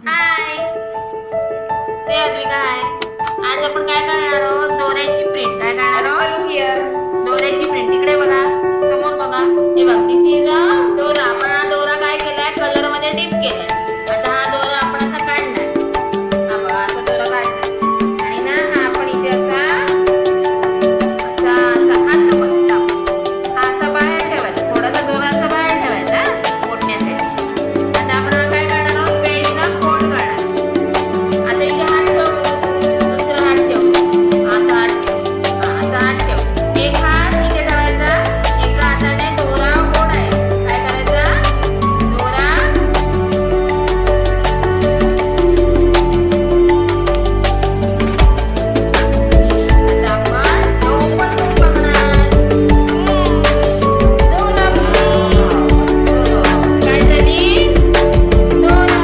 हाय से अद्विका हाय. आज आपण काय करणार आहोत? दोऱ्याची प्रिंट. काय करणार आहोत? दोऱ्याची प्रिंट. तिकडे बघा, समोर बघा. हे बघ, दिस इज अ दोरा. आपण हा दोरा काय केलाय? कलर मध्ये डिप केलाय. आता हा दोरा आपण असा काढणार. हा बघा, असा दोरा काढणार आणि ना हा आपण इथे असा असा असा हात टाकून हा असा बाहेर ठेवायचा. थोडासा दोरा असा बाहेर ठेवायचा ओढण्यासाठी. आता आपण हा काय करणार आहोत? पेजला फोल्ड करणार. आता इथे हात ठेव, दुसरा हात ठेव, असा हात ठेव, असा हात ठेव. एक हात इथे ठेवायचा, एका हाताने दोरा ओढायचा. काय करायचा? दोरा आता आपण ओपन करणार. दोरा काय झाली? दोरा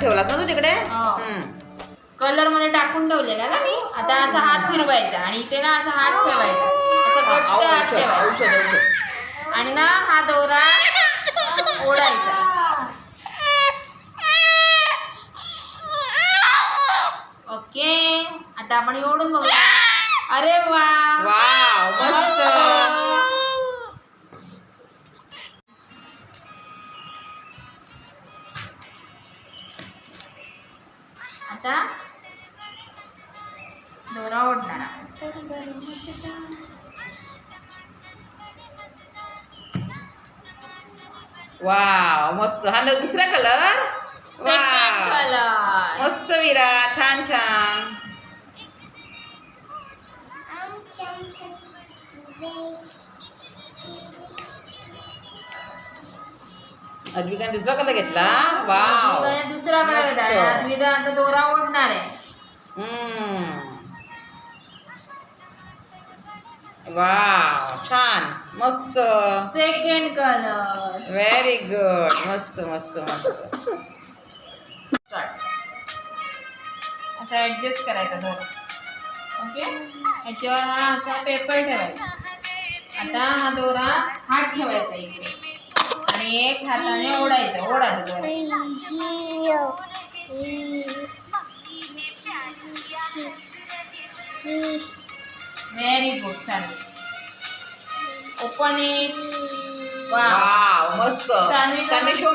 ठेवलास ना तू तिकडे. कलर मध्ये टाकून ठेवलेला ना मी. आता असा हात फिरवायचा आणि इथे ना असा हात ठेवायचा, असा घट्ट हात ठेवायचा आणि ना हा दोरा ओढायचा. ओके, आता आपण हे ओढून बघूया. अरे वा, वाव, मस्त. आता दोरा ओढणार. वाव, मस्त. हा दुसरा कलर. Second colour. मस्त वीरा, छान छान. अद्विकाने दुसरा कलर घेतला. वाव, दुसरा कलर मस्त. घेतला. अद्विका आता दोरा ओढणार आहे. वाव, छान, मस्त. Second colour. Very good. मस्त मस्त मस्त. असा ऍडजस्ट करायचा दोरा. ओके, याच्यावर हा असा पेपर ठेवायचा. आता हा दोरा हात ठेवायचा इकडे आणि एक हाताने ओढायचा दोरा. Very good. चालेल, ओपन इट. वाव, वाव, मस्त. सान्वी शो